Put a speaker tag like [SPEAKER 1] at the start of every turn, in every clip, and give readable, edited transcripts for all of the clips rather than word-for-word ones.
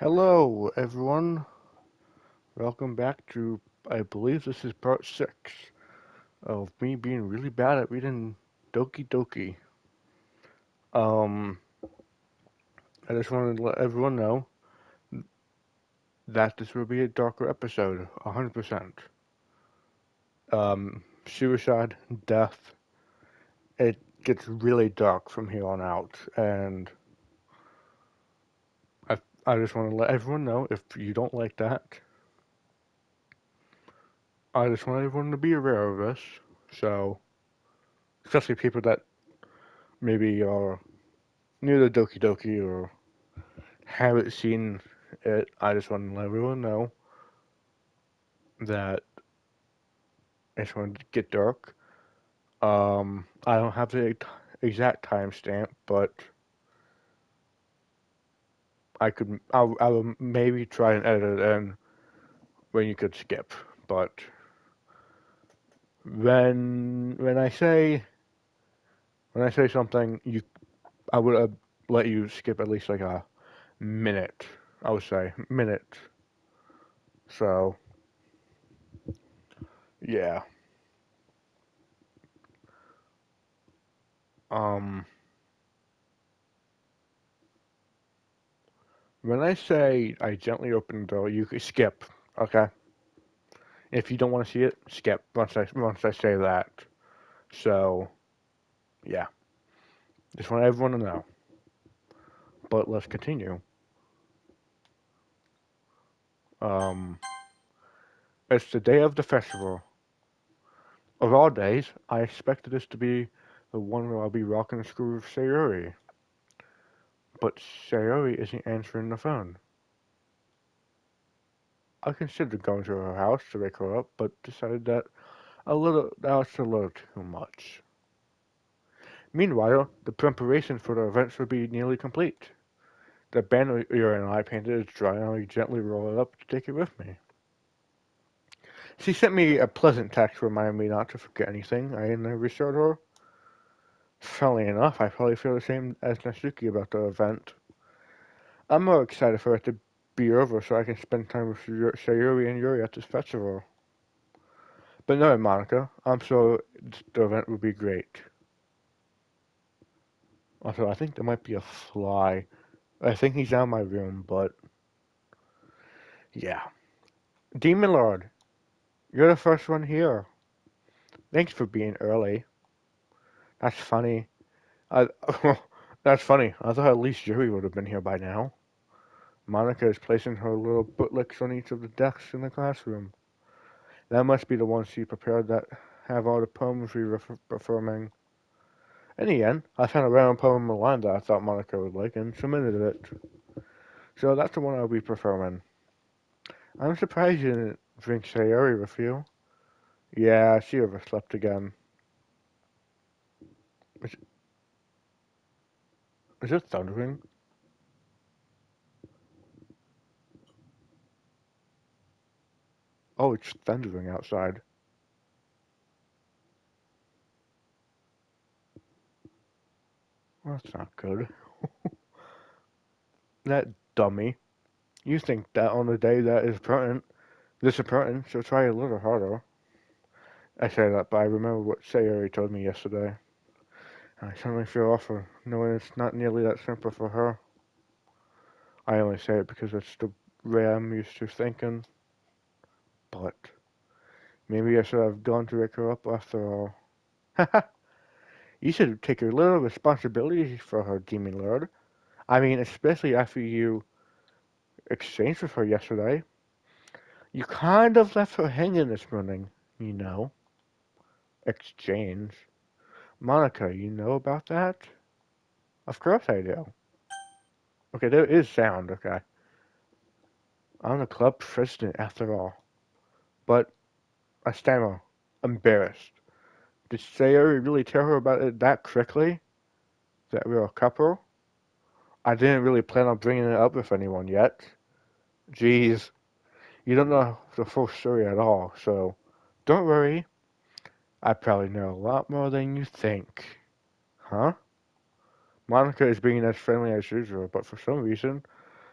[SPEAKER 1] Hello, everyone. Welcome back to, I believe this is part 6 of me being really bad at reading Doki Doki. Um, I just wanted to let everyone know that this will be a darker episode, 100%. Suicide, death, it gets really dark from here on out, and I, I just want to let everyone know if you don't like that, I just want everyone to be aware of this. So, especially people that maybe are new to Doki Doki or haven't seen it, I just want to let everyone know that it's going to get dark. I don't have the exact timestamp, but I will maybe try and edit it in when you could skip. But when I say something, I would let you skip at least like a minute. I would say minute. So yeah. Um, when I say I gently open the door, you could skip. Okay. If you don't want to see it, skip once I say that. So yeah, just want everyone to know. But let's continue. Um, it's the day of the festival. Of all days, I expected this to be the one where I'll be rocking the school with Sayori. But Sayori isn't answering the phone. I considered going to her house to wake her up, but decided that was a little too much. Meanwhile, the preparation for the events would be nearly complete. The banner you and I painted is dry, and I gently roll it up to take it with me. She sent me a pleasant text reminding me not to forget anything I never showed her. Funnily enough, I probably feel the same as Natsuki about the event. I'm more excited for it to be over so I can spend time with Sayuri and Yuri at this festival. But no, Monica, I'm sure the event will be great. Also, I think there might be a fly. I think he's down my room, but yeah. Demon Lord, you're the first one here. Thanks for being early. That's funny. I, that's funny. I thought at least Yuri would have been here by now. Monica is placing her little booklets on each of the desks in the classroom. That must be the ones she prepared that have all the poems we were performing. In the end, I found a random poem in line that I thought Monica would like and submitted it. So that's the one I'll be performing. I'm surprised you didn't drink Sayori with you. Yeah, she overslept again. Is, is it thundering? Oh, it's thundering outside. Well, that's not good. That dummy. You think that on the day that is disappointing, so try a little harder. I say that, but I remember what Sayori told me yesterday. I suddenly feel awful, knowing it's not nearly that simple for her. I only say it because it's the way I'm used to thinking, but maybe I should have gone to wake her up after all. Haha, you should take a little responsibility for her, Demon Lord. I mean, especially after you exchanged with her yesterday. You kind of left her hanging this morning, you know. Exchange. Monica, you know about that? Of course I do. Okay, there is sound, okay. I'm the club president after all. But I stammer, embarrassed. Did Sayori really tell her about it that quickly? That we're a couple? I didn't really plan on bringing it up with anyone yet. Jeez, you don't know the full story at all, so don't worry. I probably know a lot more than you think. Huh? Monica is being as friendly as usual, but for some reason,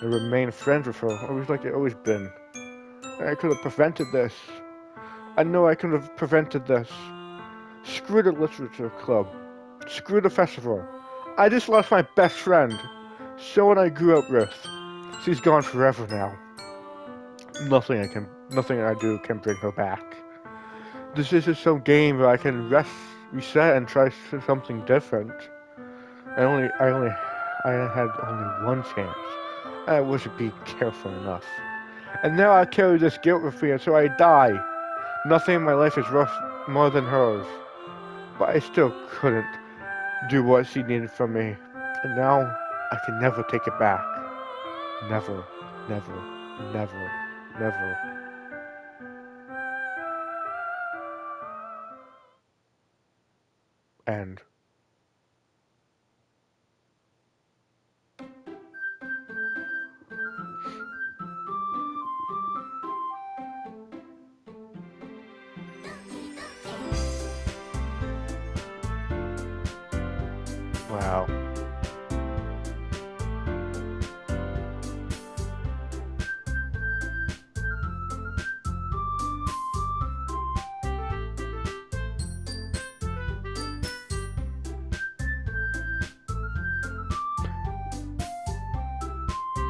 [SPEAKER 1] and remain friends with her, always like they always been. And I could have prevented this. I know I could have prevented this. Screw the literature club. Screw the festival. I just lost my best friend. Someone I grew up with. She's gone forever now. Nothing I do can bring her back. This isn't some game where I can reset, and try something different. I had only one chance. I wasn't being careful enough. And now I carry this guilt with me until I die. Nothing in my life is worth more than hers. But I still couldn't do what she needed from me. And now I can never take it back. Never, never, never, never. And wow.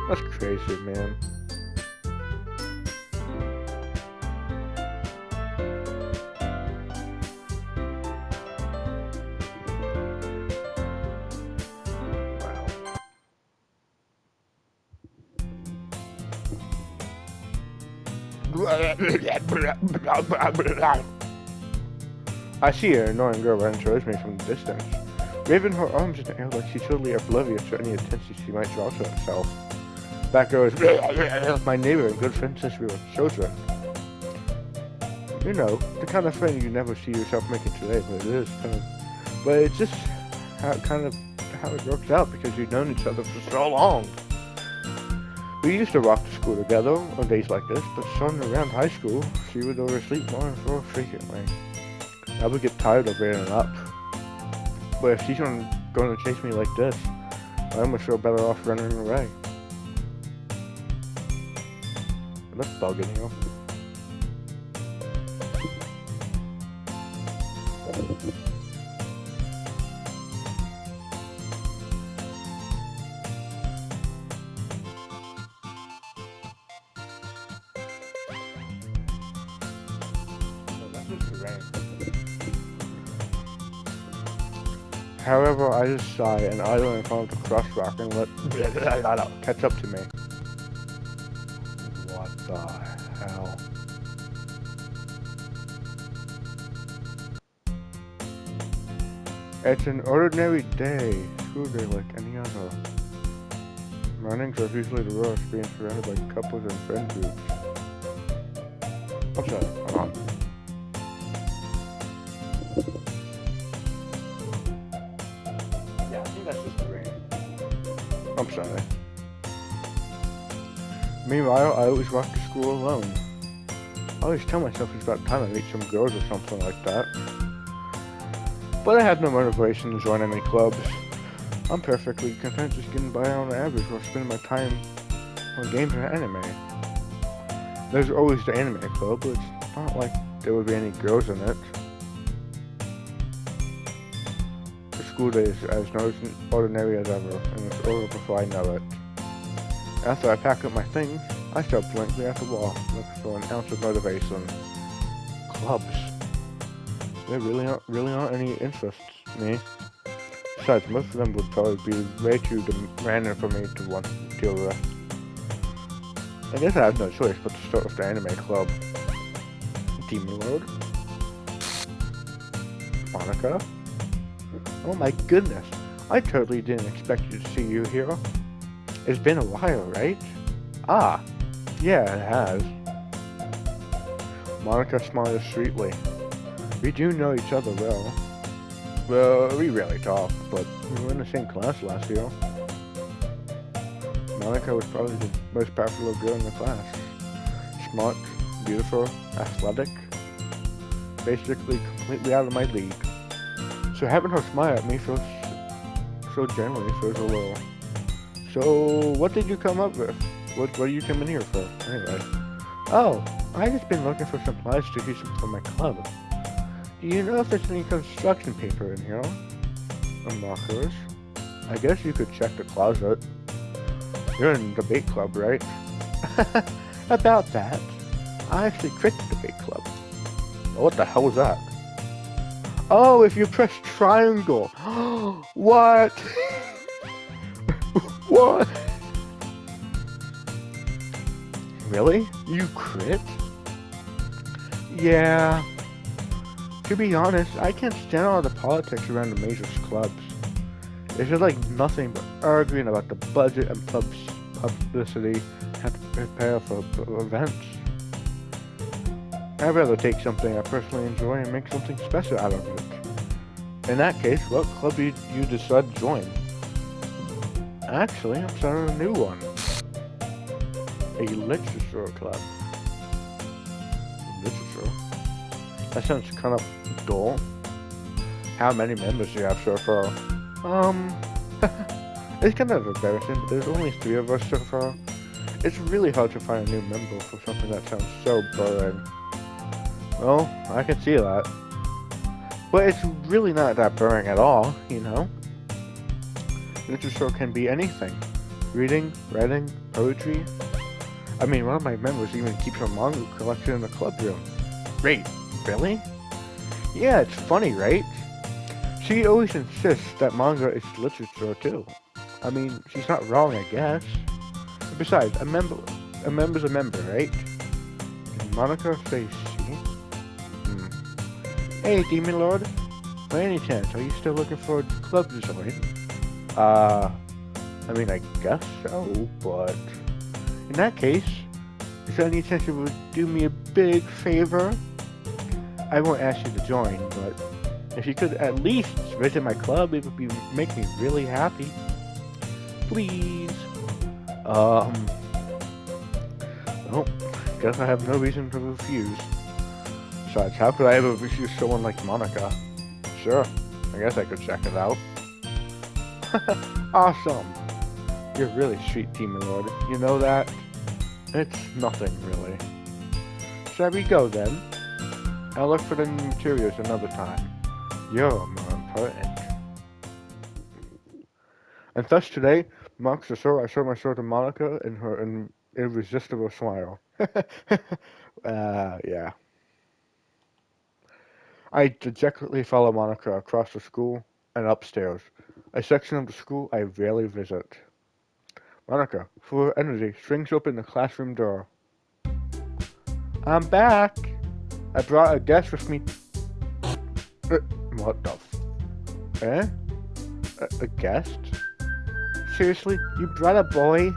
[SPEAKER 1] That's crazy, man. I see an annoying girl running towards me from the distance, waving her arms in the air like she's totally oblivious to any attention she might draw to herself. That girl is my neighbor and good friend since we were children. You know, the kind of friend you never see yourself making today, but it's just how it works out because you've known each other for so long. We used to walk to school together on days like this, but soon around high school, she would oversleep more and more frequently. I would get tired of waiting up. But if she's going to chase me like this, I'm much better off running away. That's bugging you. However, I just sigh and idle in front of the crosswalk and let catch up to me. What the hell? It's an ordinary day, school day like any other. Mornings are usually the worst, being surrounded by couples and friend groups. I'm sorry, hold on. Yeah, I think that's just the rain. I'm sorry. Meanwhile, I always walk to school alone. I always tell myself it's about time I meet some girls or something like that. But I have no motivation to join any clubs. I'm perfectly content just getting by on average while spending my time on games and anime. There's always the anime club, but it's not like there would be any girls in it. The school day is as ordinary as ever, and it's over before I know it. After I pack up my things, I start blankly at the wall, looking for an ounce of motivation. Clubs. There really aren't any interests in me. Besides, most of them would probably be way too random for me to want to deal with. I guess I have no choice but to start with the anime club. Demon Lord? Monica? Oh my goodness, I totally didn't expect to see you here. It's been a while, right? Ah, yeah, it has. Monica smiles sweetly. We do know each other well. Well, we rarely talk, but we were in the same class last year. Monica was probably the most popular girl in the class. Smart, beautiful, athletic. Basically completely out of my league. So having her smile at me so genuinely feels a little So, what did you come up with? What are you coming here for, anyway? Oh, I just been looking for supplies to use for my club. Do you know if there's any construction paper in here? Or markers? I guess you could check the closet. You're in the debate club, right? About that. I actually quit the debate club. What the hell is that? Oh, if you press triangle. What? What? Really? You quit? Yeah. To be honest, I can't stand all the politics around the major clubs. It's just like nothing but arguing about the budget and publicity and to prepare for events. I'd rather take something I personally enjoy and make something special out of it. In that case, what club did you decide to join? Actually, I'm starting a new one. A literature club. Literature? That sounds kind of dull. How many members do you have so far? It's kind of embarrassing, but there's only 3 of us so far. It's really hard to find a new member for something that sounds so boring. Well, I can see that. But it's really not that boring at all, you know? Literature can be anything. Reading, writing, poetry. I mean, one of my members even keeps a manga collection in the club room. Wait, really? Yeah, it's funny, right? She always insists that manga is literature too. I mean, she's not wrong, I guess. Besides, a member's a member, right? Did Monica say she? Hey, Demon Lord. By any chance, are you still looking for a club to join? I mean, I guess so, but... In that case, is there any chance you would do me a big favor? I won't ask you to join, but if you could at least visit my club, it would make me really happy. Please. Well, guess I have no reason to refuse. Besides, how could I ever refuse someone like Monica? Sure, I guess I could check it out. Awesome. You're really sweet, Demon Lord. You know that? It's nothing, really. Shall we go, then? I'll look for the new materials another time. You're more important. And thus today marks the sword I showed my sword to Monica in her irresistible smile. Yeah. I dejectedly follow Monica across the school and upstairs, a section of the school I rarely visit. Monica, full of energy, swings open the classroom door. I'm back! I brought a guest with me. What the Eh? A guest? Seriously? You brought a boy?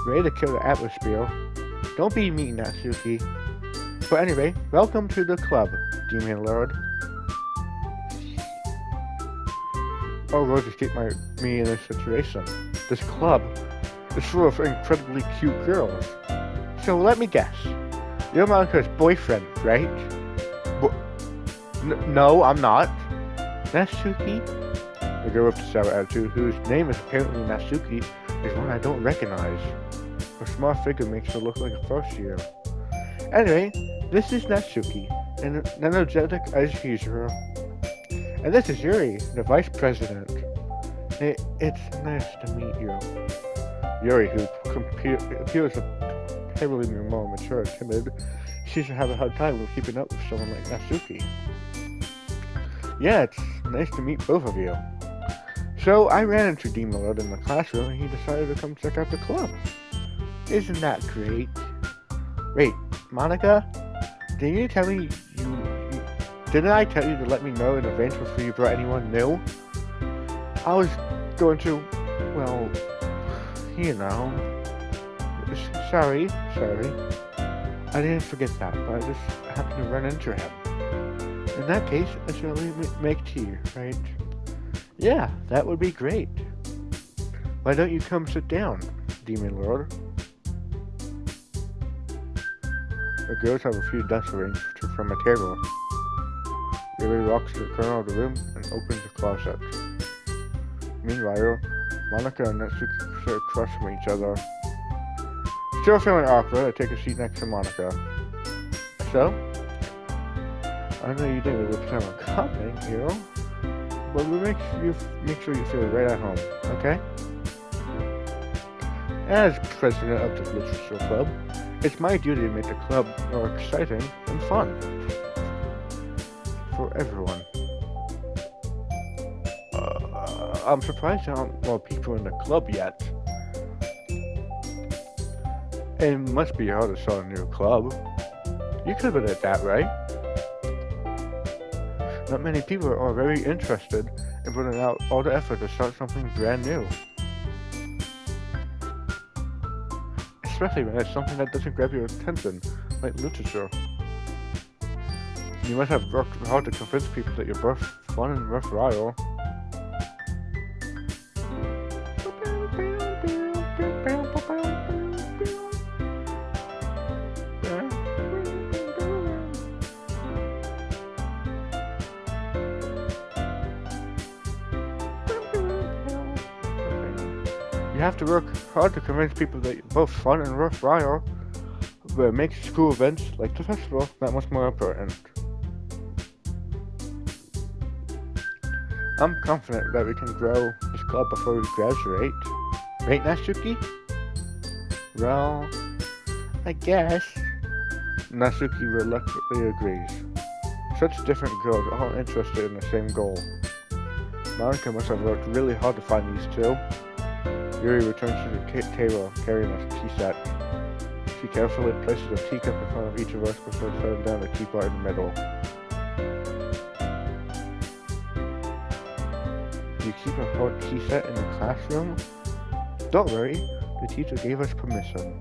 [SPEAKER 1] Ready to kill the atmosphere? Don't be mean, Natsuki. But anyway, welcome to the club, Demon Lord. Oh, Rose escaped me in this situation. This club is full of incredibly cute girls. So let me guess. You're Monica's boyfriend, right? No, I'm not. Natsuki? The girl with the sour attitude, whose name is apparently Natsuki, is one I don't recognize. Her small figure makes her look like a first year. Anyway, this is Natsuki, and energetic as usual. And this is Yuri, the vice president. It's nice to meet you. Yuri, who appears heavily more mature and timid, seems to have a hard time with keeping up with someone like Natsuki. Yeah, it's nice to meet both of you. So I ran into Demon Lord in the classroom and he decided to come check out the club. Isn't that great? Wait, Monica? Didn't you tell me didn't I tell you to let me know in advance before you brought anyone new? I was going to, well, you know. Sorry. I didn't forget that, but I just happened to run into him. In that case, I shall make tea, right? Yeah, that would be great. Why don't you come sit down, Demon Lord? The girls have a few desks arranged from a table. Yuri walks to the corner of the room and opens the closet. Meanwhile, Monica and Natsuki share a crush from each other. Still feeling awkward, I take a seat next to Monica. So, I know you didn't really plan on coming, you know? But we make sure you feel right at home, okay? As president of the Literature Club, it's my duty to make the club more exciting and fun for everyone. I'm surprised there aren't more people in the club yet. It must be hard to start a new club. You could have been at that, right? Not many people are very interested in putting out all the effort to start something brand new. Especially when it's something that doesn't grab your attention, like literature. You must have worked hard to convince people that you're both fun and worthwhile. You have to work hard to convince people that you're both fun and worthwhile, but it makes school events like the festival that much more important. I'm confident that we can grow this club before we graduate. Right, Natsuki? Well, I guess. Natsuki reluctantly agrees. Such different girls, all interested in the same goal. Monica must have worked really hard to find these two. Yuri returns to the table, carrying a tea set. She carefully places a teacup in front of each of us before setting down the teapot in the middle. You keep a whole tea set in the classroom? Don't worry, the teacher gave us permission.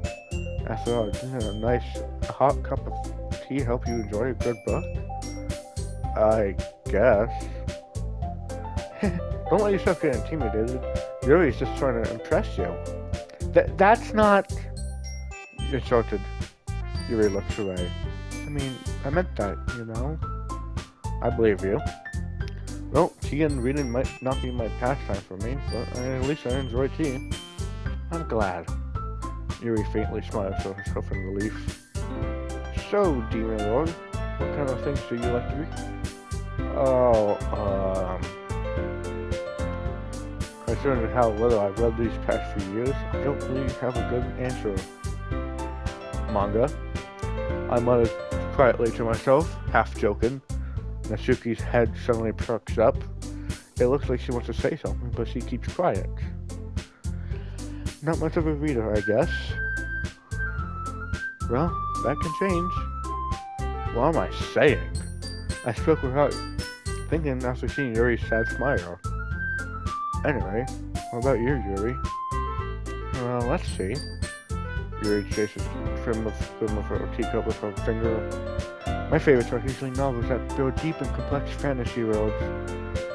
[SPEAKER 1] After all, doesn't a nice hot cup of tea help you enjoy a good book? I guess. Don't let yourself get intimidated. Yuri's just trying to impress you. That's not... Insulted. Yuri looks away. I mean, I meant that, you know? I believe you. Well, tea and reading might not be my pastime for me, but at least I enjoy tea. I'm glad. Yuri faintly smiles to herself in relief. So, Demon Lord, what kind of things do you like to read? Oh, considering how little I've read these past few years, I don't really have a good answer. Manga. I muttered quietly to myself, half joking. Natsuki's head suddenly perks up. It looks like she wants to say something, but she keeps quiet. Not much of a reader, I guess. Well, that can change. What am I saying? I spoke without thinking after seeing Yuri's sad smile. Anyway, what about you, Yuri? Well, let's see. Yuri chases the trim of her teacup with her finger. My favorites are usually novels that build deep and complex fantasy worlds.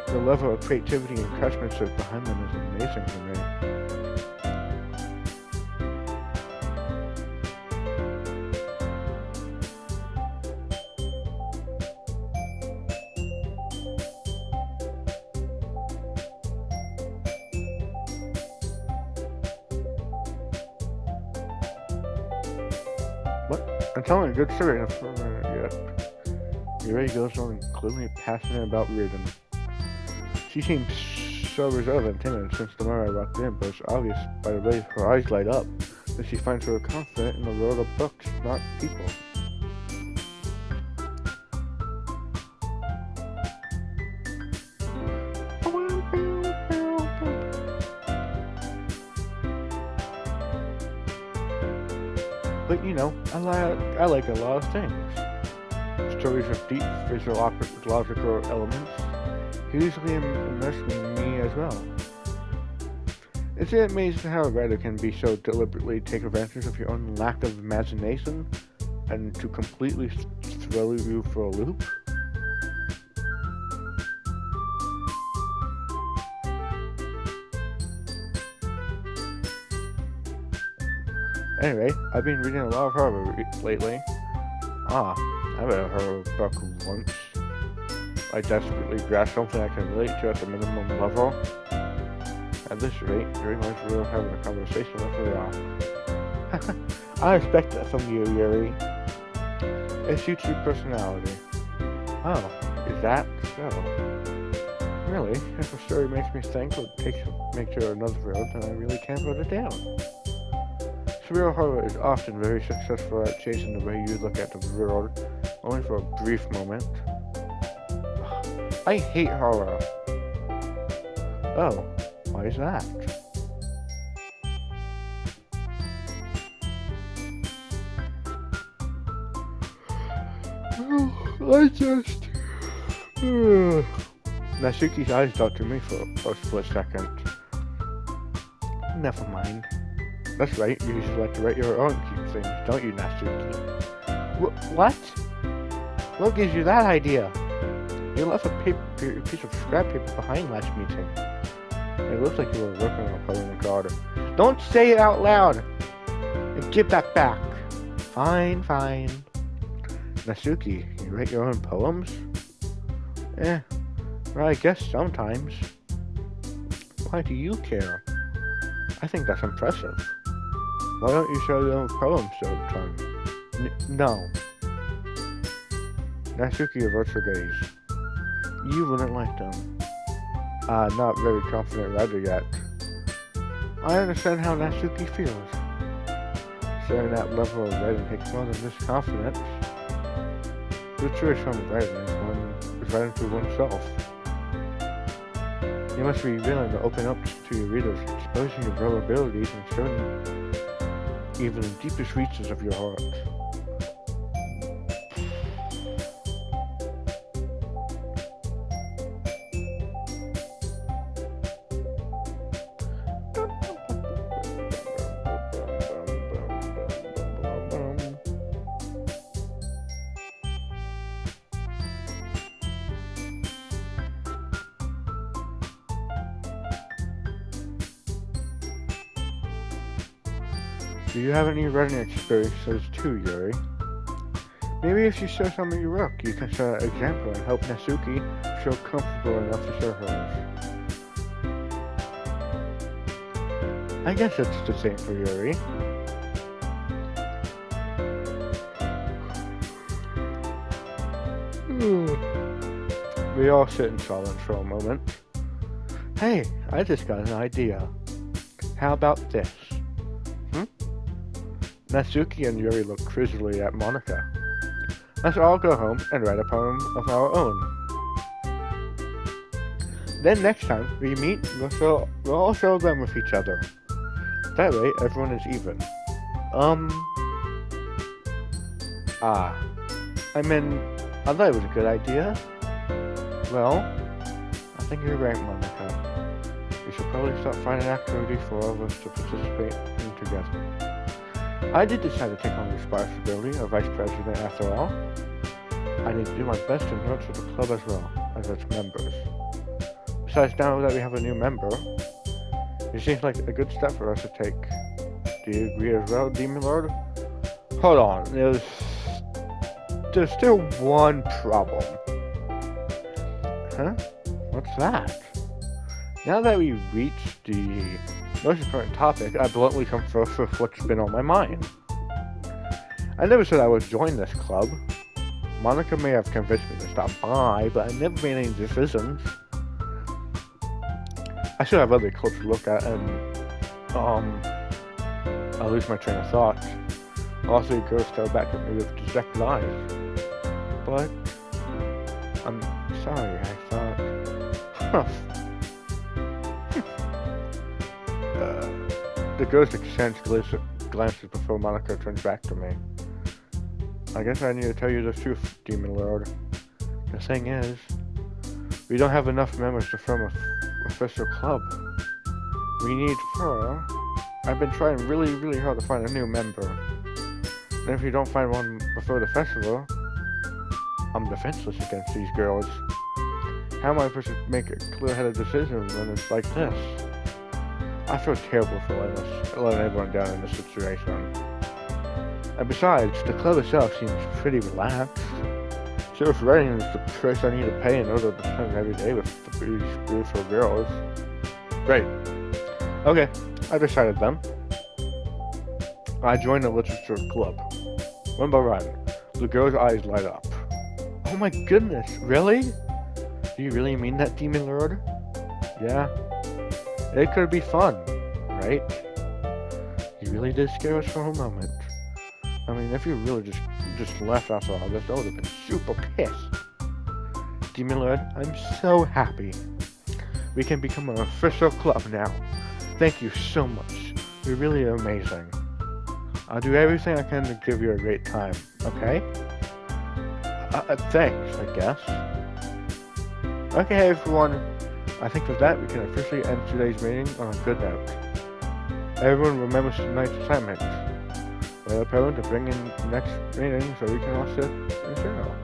[SPEAKER 1] The level of creativity and craftsmanship behind them is amazing to me. What? I'm telling a good story enough for a minute yet. Yuri goes on clearly passionate about reading. She seems so reserved and timid since the moment I walked in, but it's obvious by the way her eyes light up that she finds her confident in the world of books, not people. But you know, I like a lot of things. Stories with deep physiological elements usually immerse me as well. Is it amazing how a writer can be so deliberately take advantage of your own lack of imagination and to completely throw you for a loop? Anyway, I've been reading a lot of horror lately. I haven't heard a book once. I desperately grasp something I can relate to at the minimum level. At this rate, Yuri might as well having a conversation with a rock. I expect that from you, Yuri. It suits your personality. Oh, is that so? Really? If a story makes me think or takes me to another road, then I really can't put it down. Surreal horror is often very successful at changing the way you look at the world, only for a brief moment. I hate horror. Oh, why is that? I just... Natsuki's eyes darted to me for a split second. Never mind. That's right, you usually like to write your own cute things, don't you, Natsuki? What? What gives you that idea? You left a piece of scrap paper behind last meeting. It looks like you were working on a poem in the garden. Don't say it out loud! And give that back. Fine, fine. Natsuki, you write your own poems? Well, I guess sometimes. Why do you care? I think that's impressive. Why don't you show your own poems sometime? No. Natsuki averts her gaze. You wouldn't like them. Not very confident writer yet. I understand how Natsuki feels. Sharing that level of writing takes more than this confidence. The truest form of writing is writing to oneself. You must be willing to open up to your readers, exposing your vulnerabilities and showing them even the deepest reaches of your heart. Do you have any writing experiences too, Yuri? Maybe if you show some of your work, you can set an example and help Natsuki feel comfortable enough to show hers. I guess it's the same for Yuri. We all sit in silence for a moment. Hey, I just got an idea. How about this? Natsuki and Yuri look crazily at Monika. Let's all go home and write a poem of our own. Then next time we meet, we'll all show them with each other. That way, everyone is even. I mean, I thought it was a good idea. Well, I think you're right, Monika. We should probably start finding activities for all of us to participate in together. I did decide to take on the responsibility of vice president after all. I need to do my best to nurture the club as well as its members. Besides, now that we have a new member, it seems like a good step for us to take. Do you agree as well, Demon Lord? Hold on, there's still one problem. Huh? What's that? Now that we've reached the most important topic, I bluntly come first with what's been on my mind. I never said I would join this club. Monika may have convinced me to stop by, but I never made any decisions. I should have other clubs to look at, and I'll lose my train of thought. Also, girls stare back at me with distracted eyes. But I'm sorry, I thought. The girls exchange glances before Monika turns back to me. I guess I need to tell you the truth, Demon Lord. The thing is, we don't have enough members to form an official club. We need 4. I've been trying really hard to find a new member. And if you don't find one before the festival, I'm defenseless against these girls. How am I supposed to make a clear-headed decision when it's like this? I feel terrible for letting everyone down in this situation. And besides, the club itself seems pretty relaxed. Just writing is the price I need to pay in order to spend every day with these beautiful girls. Great. Okay, I decided then. I joined the literature club. One by one, the girl's eyes light up. Oh my goodness, really? Do you really mean that, Demon Lord? Yeah, it could be fun, right? You really did scare us for a moment. I mean, if you really just left after all this, I would have been super pissed. Demon Lord, I'm so happy. We can become an official club now. Thank you so much. You're really amazing. I'll do everything I can to give you a great time, okay? Thanks, I guess. Okay, everyone. I think with that, we can officially end today's meeting on a good note. Everyone remembers tonight's assignment. Let a parent to bring in next meeting so we can all sit and chill.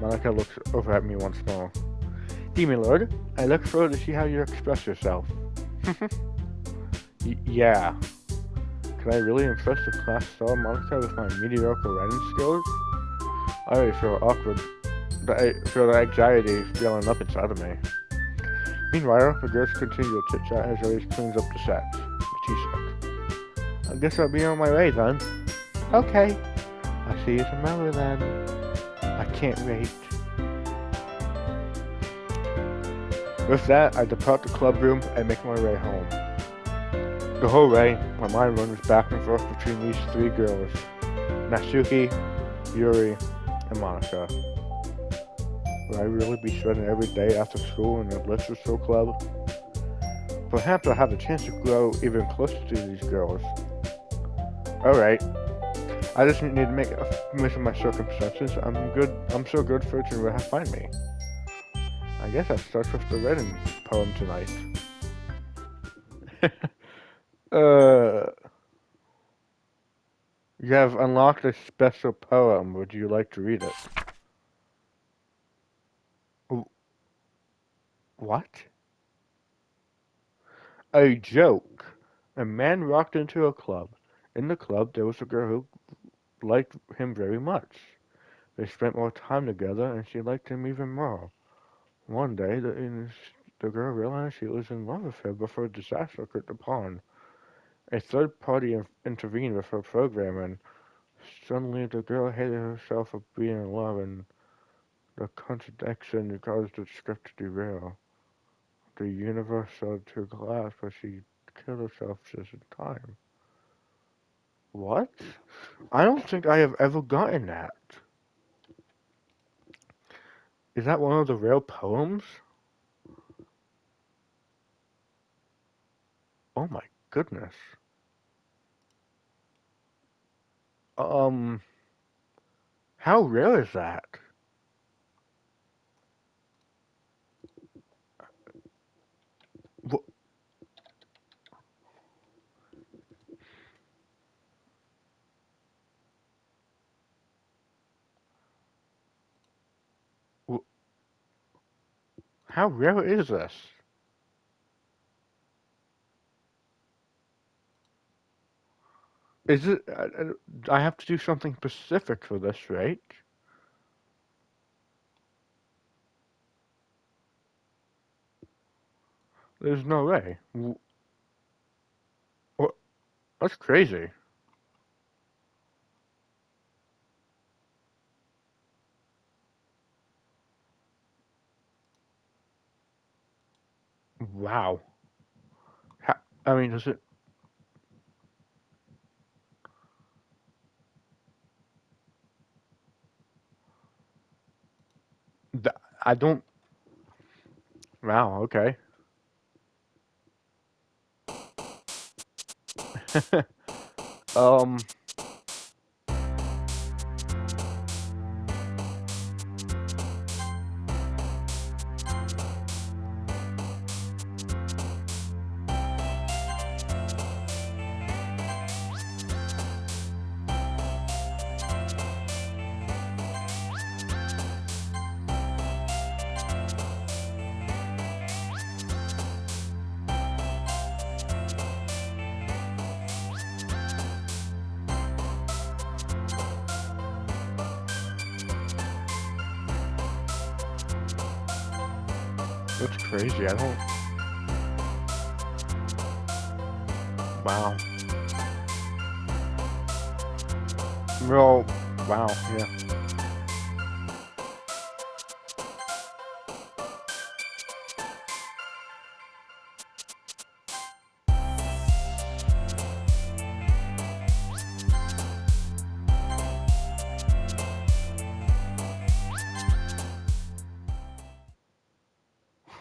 [SPEAKER 1] Monica looks over at me once more. Demon Lord, I look forward to see how you express yourself. Yeah. Can I really impress the class star Monica with my mediocre writing skills? I already feel awkward. I feel the anxiety feeling up inside of me. Meanwhile, the girls continue to chit-chat as Aries cleans up the set. The tea-set. I guess I'll be on my way then. Okay. I'll see you tomorrow then. I can't wait. With that, I depart the club room and make my way home. The whole way, my mind runs back and forth between these three girls. Natsuki, Yuri, and Monica. Would I really be spending every day after school in the literature club? Perhaps I'll have the chance to grow even closer to these girls. Alright. I just need to make a miss of my circumstances. I'm so good for it to find me. I guess I'll start with the writing poem tonight. You have unlocked a special poem. Would you like to read it? What? A joke. A man walked into a club. In the club, there was a girl who liked him very much. They spent more time together, and she liked him even more. One day, the girl realized she was in love with him before disaster occurred upon. A third party intervened with her program, and suddenly the girl hated herself for being in love, and the contradiction caused the script to derail. The universe started to collapse, but she killed herself just in time. What? I don't think I have ever gotten that. Is that one of the real poems? Oh my goodness. Um, how rare is that? Wh- wh- how rare is this? Is it? I have to do something specific for this, right? There's no way. Wh- That's crazy. Wow. I mean, does it? I don't. Wow. Okay. um. That's crazy. I don't. Wow. Real. Wow. Yeah.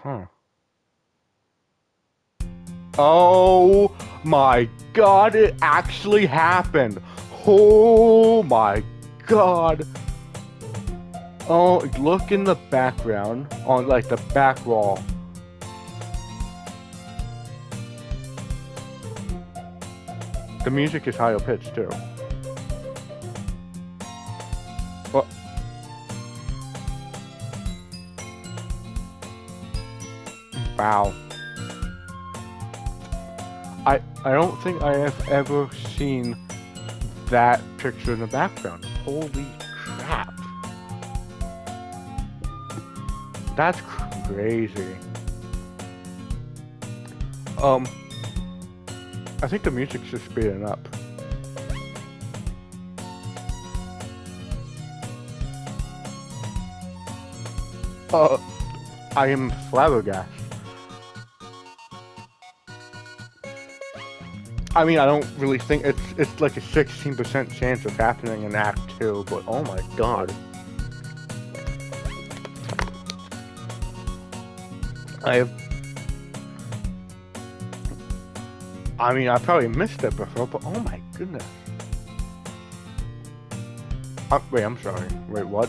[SPEAKER 1] Huh. Oh my god, it actually happened. Oh my god. Oh, look in the background on like the back wall. The music is higher pitched too. Well, wow. I don't think I have ever seen that picture in the background. Holy crap. That's crazy. I think the music's just speeding up. I am flabbergasted. I mean, I don't really think it's like a 16% chance of happening in Act 2, but oh my god. I mean, I probably missed it before, but oh my goodness. Wait, I'm sorry. Wait, what?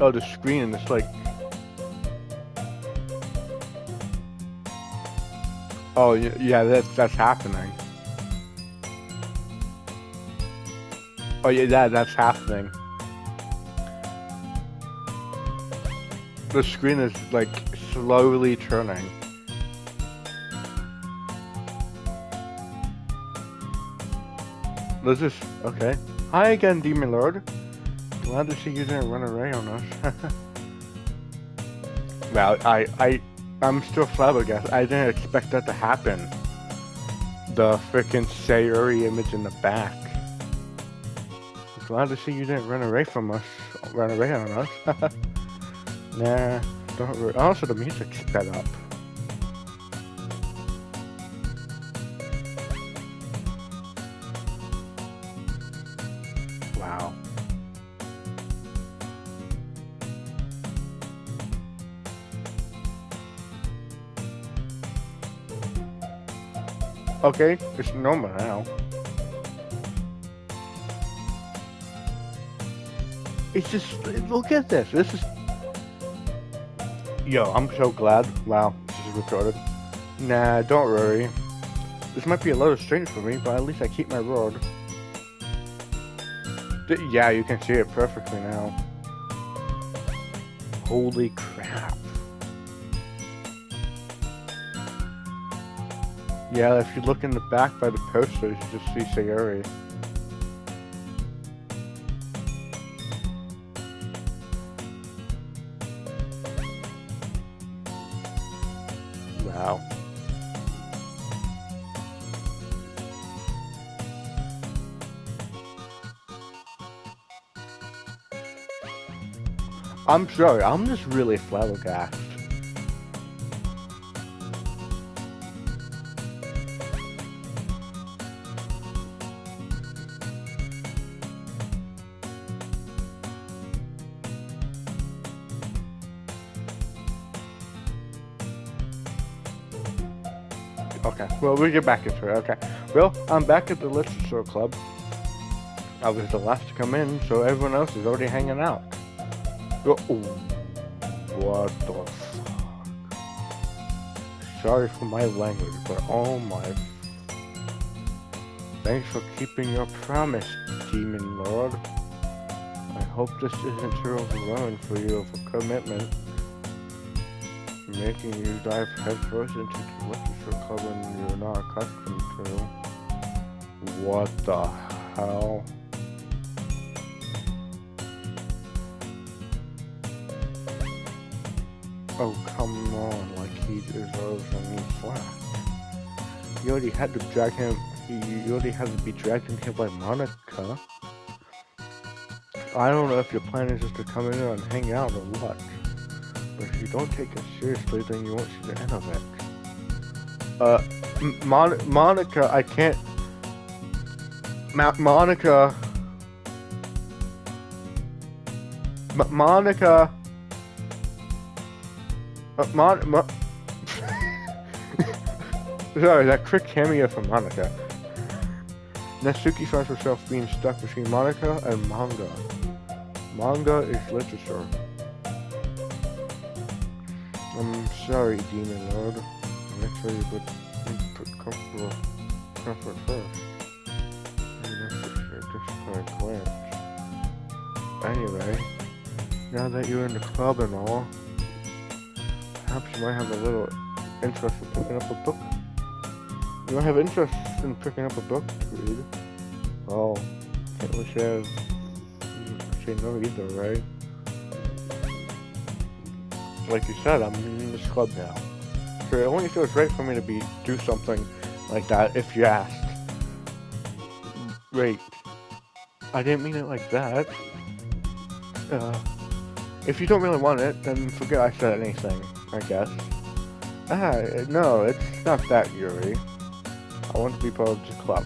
[SPEAKER 1] Oh, the screen is like... Oh, yeah, that's happening. Oh, yeah, that's happening. The screen is, like, slowly turning. This is... Okay. Hi again, Demon Lord. Glad to see you didn't run away on us. Well, I'm still flabbergasted. I didn't expect that to happen. The frickin' Sayuri image in the back. Glad to see you didn't run away from us. Run away on us. Nah, don't worry. Also, the music's sped up. Wow. Okay, it's normal now. It's just, look at this. This is... Yo, I'm so glad. Wow, this is recorded. Nah, don't worry. This might be a little strange for me, but at least I keep my word. Yeah, you can see it perfectly now. Holy crap. Yeah, if you look in the back by the poster, you just see Sayuri. Wow. I'm sorry, I'm just really flabbergasted. Okay, well, we'll get back into it, okay. Well, I'm back at the Literature Club. I was the last to come in, so everyone else is already hanging out. Oh, what the fuck? Sorry for my language, but oh my... Thanks for keeping your promise, Demon Lord. I hope this isn't too overwhelming for you of a commitment. Making you dive headfirst into the Literature Club when you're not accustomed to. What the hell? Oh, come on, like he deserves a new flat. You already had to drag him, you already had to be dragged in here by Monica. I don't know if your plan is just to come in here and hang out or what. But if you don't take it seriously, then you won't see the end of it. Monica, I can't. Monica. Monica. Sorry, that quick cameo from Monica. Natsuki finds herself being stuck between Monica and manga. Manga is literature. I'm sorry, Demon Lord. Make sure you put comfort first. Just glance. Anyway, now that you're in the club and all, perhaps you might have a little interest in picking up a book. You might have interest in picking up a book to read. Oh, can't really say no either, right? Like you said, I'm in this club now. So it only feels right for me to do something like that if you asked. Wait, I didn't mean it like that. If you don't really want it, then forget I said anything, I guess. No, it's not that, Yuri. I want to be part of the club.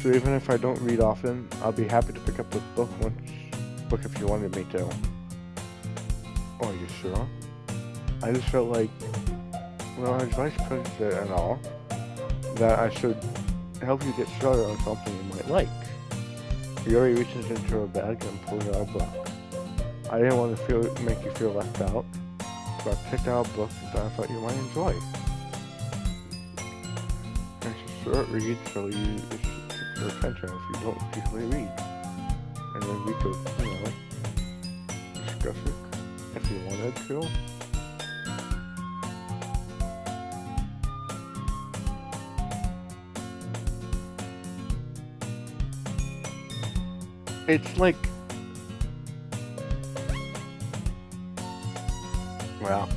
[SPEAKER 1] So even if I don't read often, I'll be happy to pick up the book if you wanted me to. Oh, are you sure? I just felt like, well, as vice president and all, that I should help you get started on something you might like. Yuri reaches into her bag and pulls out a book. I didn't want to make you feel left out, so I picked out a book that I thought you might enjoy. It's a short read, so you keep your attention if you don't usually read. And then we could, discuss it if you wanted to. It's like, well,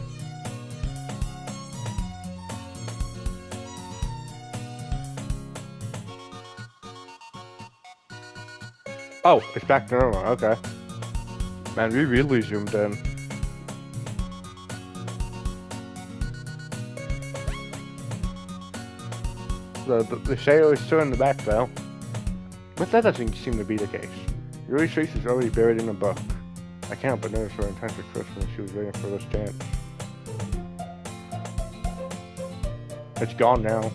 [SPEAKER 1] oh, it's back to normal, okay. Man, we really zoomed in. The sailor is still in the back though. But that doesn't seem to be the case. Yuri's face is already buried in a book. I can't but notice her intense expression when she was waiting for this dance. It's gone now.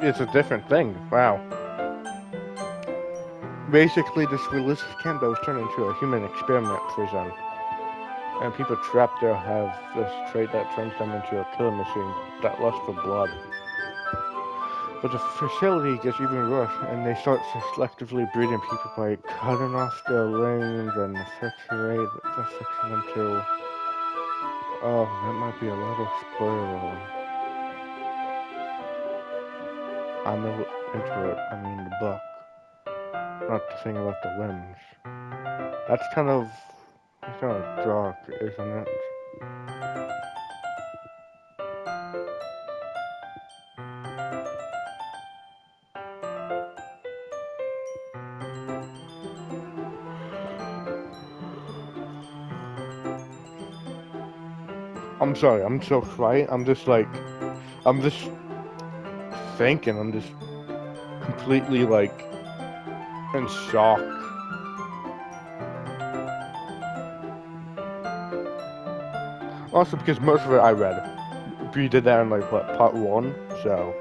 [SPEAKER 1] It's a different thing. Wow. Basically, this religious camp that was turned into a human experiment prison. And people trapped there have this trait that turns them into a killing machine that lusts for blood. But the facility gets even worse, and they start selectively breeding people by cutting off their limbs and affixing them to... Oh, that might be a little spoiler. I'm into it. I mean the book. Not the thing about the limbs. That's kind of dark, isn't it? I'm sorry, I'm so quiet. I'm just thinking. I'm just completely like in shock. Also, because most of it I read. We did that in like what, part one? So,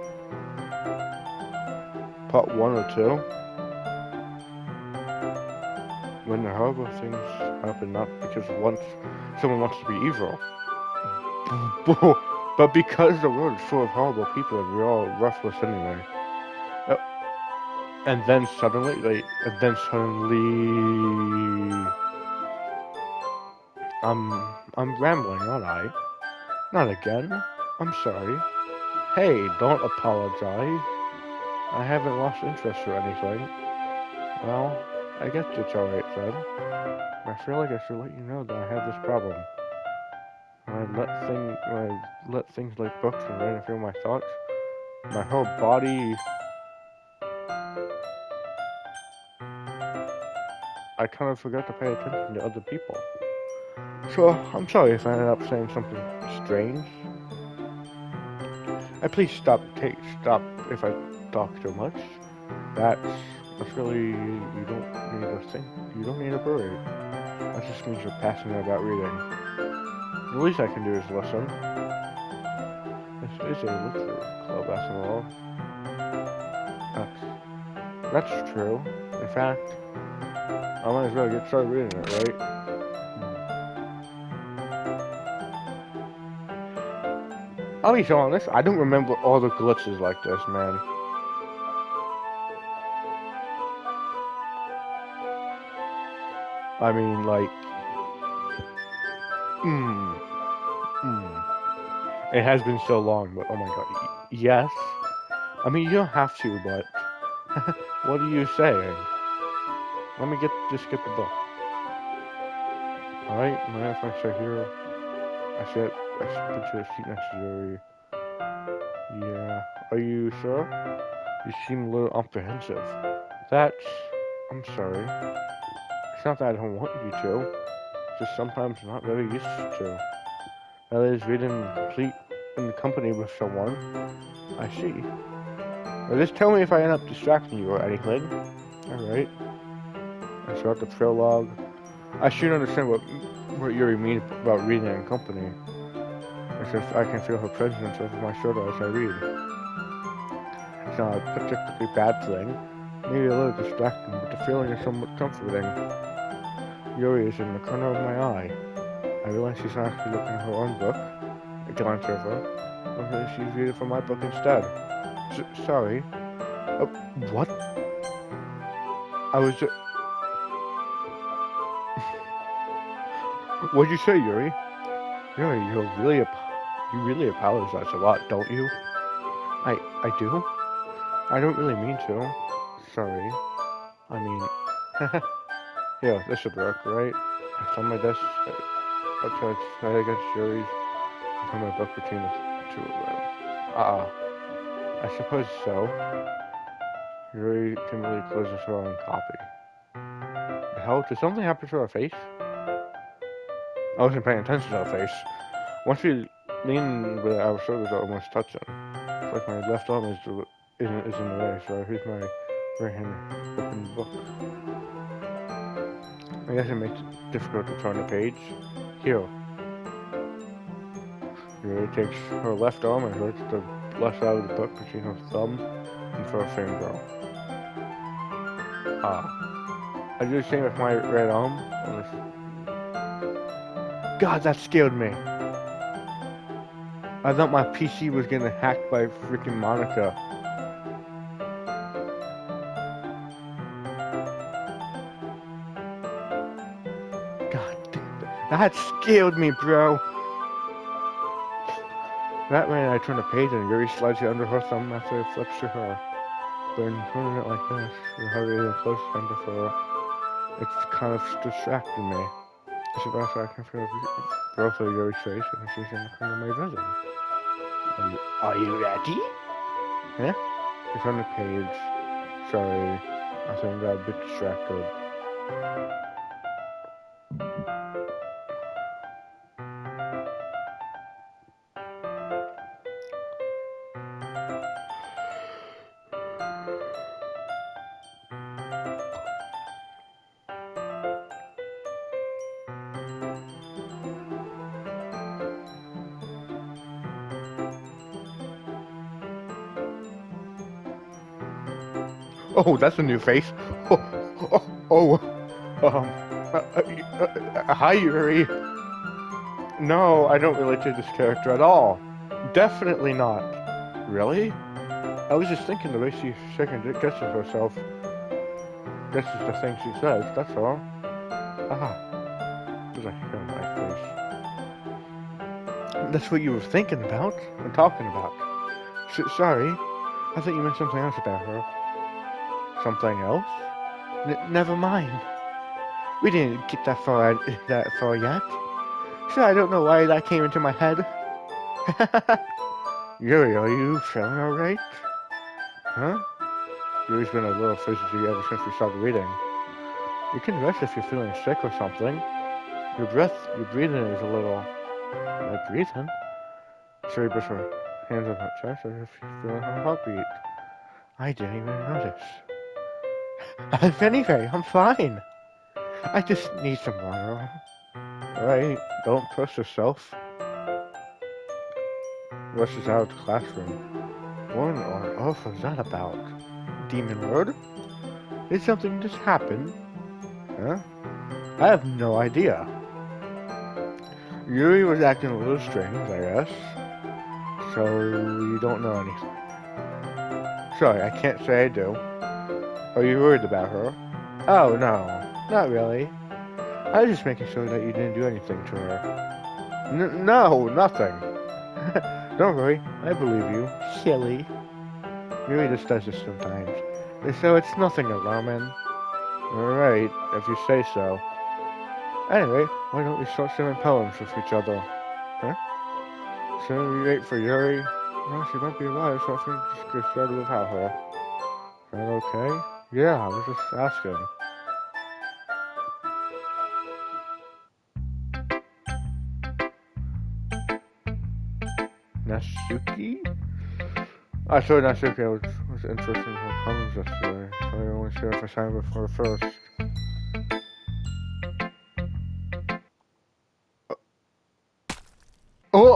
[SPEAKER 1] part one or two? When the horrible things happen, not because once someone wants to be evil, but because the world is full of horrible people and we're all worthless anyway. Uh, And then suddenly, I'm rambling, aren't I? Not again. I'm sorry. Hey, don't apologize. I haven't lost interest or anything. Well, I guess it's alright then. I feel like I should let you know that I have this problem. When I let things like books and writing feel my thoughts, my whole body, I kind of forgot to pay attention to other people. So, I'm sorry if I ended up saying something strange. Please stop if I talk too much. That's, that's really, you don't need to think, you don't need to worry. That just means you're passionate about reading. The least I can do is listen. This is a literature club after all. That's, that's true. In fact, I might as well get started reading it, right? I'll be so honest, I don't remember all the glitches like this, man. I mean, like, mm, mm. It has been so long, but oh my god, yes. I mean, you don't have to, but what are you saying? Let me just get the book. Alright, my friends are here. I should put you a seat next to Yuri. Yeah. Are you sure? You seem a little apprehensive. That's... I'm sorry. It's not that I don't want you to. Just sometimes I'm not very used to. That is, reading complete in the company with someone. I see. Now just tell me if I end up distracting you or anything. Alright. I start the prologue. I should understand what Yuri means about reading in company. It's just I can feel her presence over my shoulder as I read. It's not a particularly bad thing. Maybe a little distracting, but the feeling is somewhat comforting. Yuri is in the corner of my eye. I realize she's not actually looking at her own book. I glance over. Okay, she's reading from my book instead. Sorry. What? I was just... What'd you say, Yuri? Yuri, you really apologize a lot, don't you? I do? I don't really mean to. Sorry. I mean... Yeah, this should work, right? I found my desk. I tried to try against Yuri's. I found my book between the two of them. I suppose so. Yuri timidly closes her own copy. The hell? Did something happen to her face? I wasn't paying attention to her face. Once we lean with our shoulders are almost touching. It's like my left arm is in the way, so I use my right hand to open the book. I guess it makes it difficult to turn the page. Here. Yuri takes her left arm and holds the left side of the book between her thumb and forefinger. I do the same with my right arm. God, that scared me. I thought my PC was getting hacked by freaking Monica. God, that scared me, bro. That way I turn the page and Yuri slides it under her thumb after it flips to her. But in turning it like this, we're hardly even close than before. It's kind of distracting me. It's about so I can feel both of Yuri's face and she's in the corner of my vision. Are you ready? Huh? It's on the page. Sorry. I think I got a bit distracted. Oh, that's a new face. Um, hi, Yuri. No, I don't relate to this character at all. Definitely not. Really? I was just thinking the way she second guesses herself. Guesses the things she says, that's all. Ah, there's a hair on my face. That's what you were thinking about and talking about. Sorry, I thought you meant something else about her. Something else? Never mind. We didn't get that far yet. So I don't know why that came into my head. Yuri, are you feeling alright? Huh? Yuri's been a little fidgety ever since we started reading. You can rest if you're feeling sick or something. Your breathing is a little... breathing? Sherry puts her hands on her chest as if she's feeling her heartbeat. I didn't even notice. If anything, I'm fine. I just need some water. Alright, don't push yourself. Rushes out of the classroom. What on earth was that about? Demon Lord? Did something just happen? Huh? I have no idea. Yuri was acting a little strange, I guess. So you don't know anything. Sorry, I can't say I do. Are you worried about her? Oh, no. Not really. I was just making sure that you didn't do anything to her. No, nothing. Don't worry, I believe you. Silly. Yuri just does this sometimes. So it's nothing alarming. Alright, if you say so. Anyway, why don't we start singing poems with each other? Huh? So we wait for Yuri. Well, she might be alive, so I think just get started without her. Is that okay? Yeah, I was just asking. Natsuki? I saw Natsuki was interested in her poems yesterday, so I only see if I signed with her first. Oh,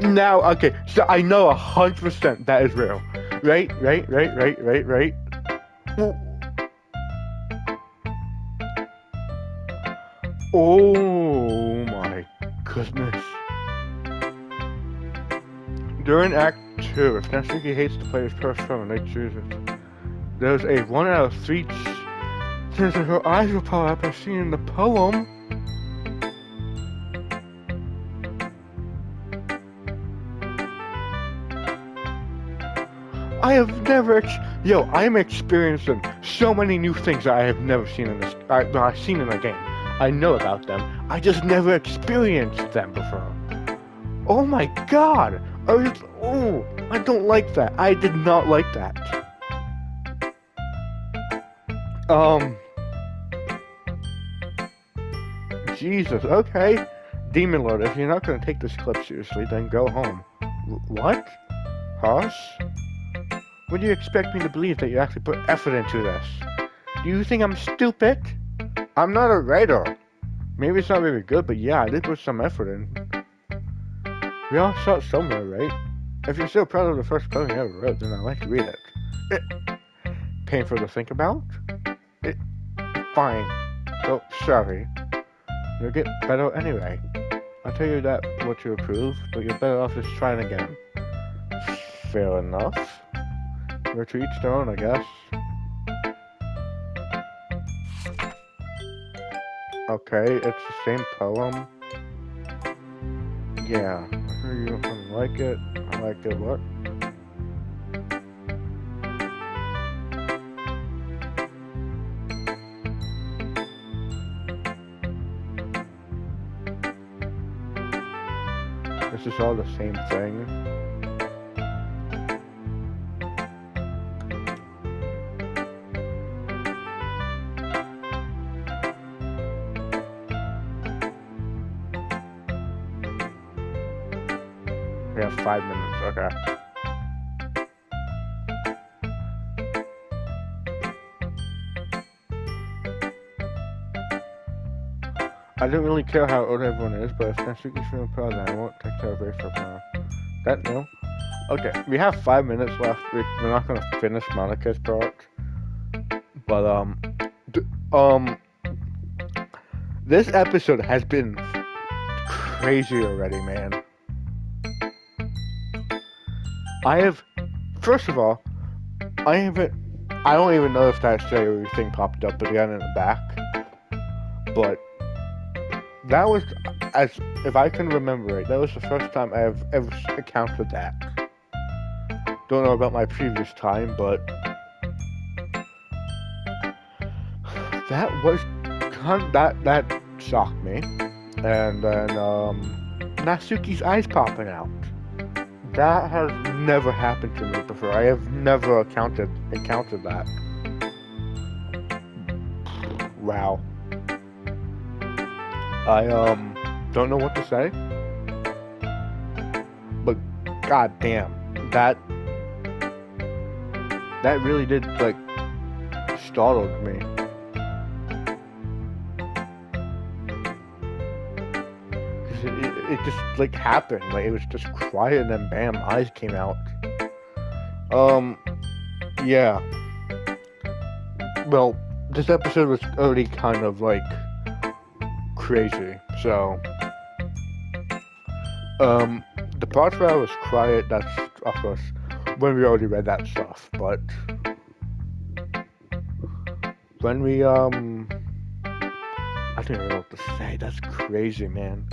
[SPEAKER 1] now, okay, so I know 100% that is real. Right? Oh my goodness. During Act 2, if Natsuki hates the player's first phone, they choose it. There's a 1 out of 3 chance that her eyes will pop up as seen in the poem. I have never, I'm experiencing so many new things that I have never seen in this, I've seen in a game. I know about them, I just never experienced them before. Oh my god! I don't like that. I did not like that. Jesus, okay. Demon Lord, if you're not gonna take this clip seriously, then go home. What? Hoss? What do you expect me to believe that you actually put effort into this? Do you think I'm stupid? I'm not a writer. Maybe it's not very good, but yeah, I did put some effort in. We all start somewhere, right? If you're so proud of the first poem you ever wrote, then I'd like to read it. Painful to think about? Fine. Oh, sorry. You'll get better anyway. I'll tell you that what you approve, but you're better off just trying again. Fair enough. You're to each their own, I guess. Okay, it's the same poem. Yeah, I heard you don't like it. I like it, what? This is all the same thing. We have 5 minutes, okay. I don't really care how old everyone is, but if Natsuki's feeling proud, then I won't take care of her from her. that new? Okay, we have 5 minutes left. We're not gonna finish Monica's part, but d- um, this episode has been crazy already, man. I have, first of all, I don't even know if that stereo thing popped up again in the back, but that was, as if I can remember it, that was the first time I have ever encountered that. Don't know about my previous time, but that was that shocked me. And then Natsuki's eyes popping out. That has never happened to me before. I have never encountered that. Wow. I don't know what to say. But goddamn, that really did like startled me. It just like happened. Like it was just quiet and then bam, eyes came out. Yeah. Well, this episode was already kind of like crazy. So the parts where I was quiet, that's of course when we already read that stuff, but when we I don't even know what to say. That's crazy, man.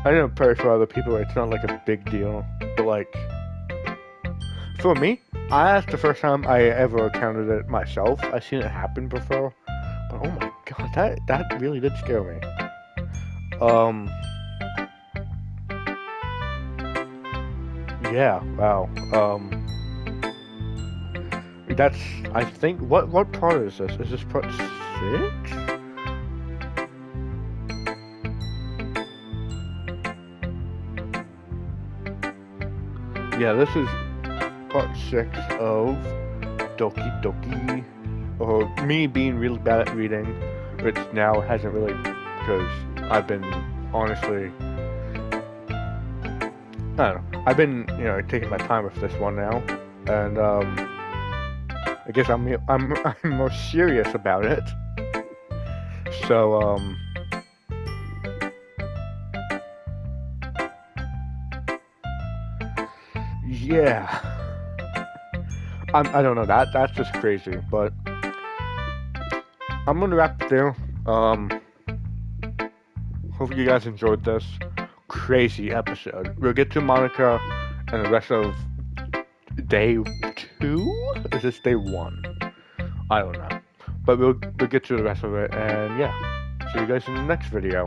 [SPEAKER 1] I know probably for other people it's not like a big deal, but like for me, that's the first time I ever encountered it myself. I've seen it happen before, but oh my god, that really did scare me. Yeah, wow. That's, I think, what part is this? Is this part 6? Yeah, this is part 6 of Doki Doki. Or me being really bad at reading, which now hasn't really, because I've been, honestly, I don't know. I've been, taking my time with this one now, and I guess I'm more serious about it. So yeah, I don't know, that's just crazy, but I'm gonna wrap it there. Hope you guys enjoyed this crazy episode. We'll get to Monica and the rest of day 2? Is this day 1? I don't know. But we'll get to the rest of it, and yeah. See you guys in the next video.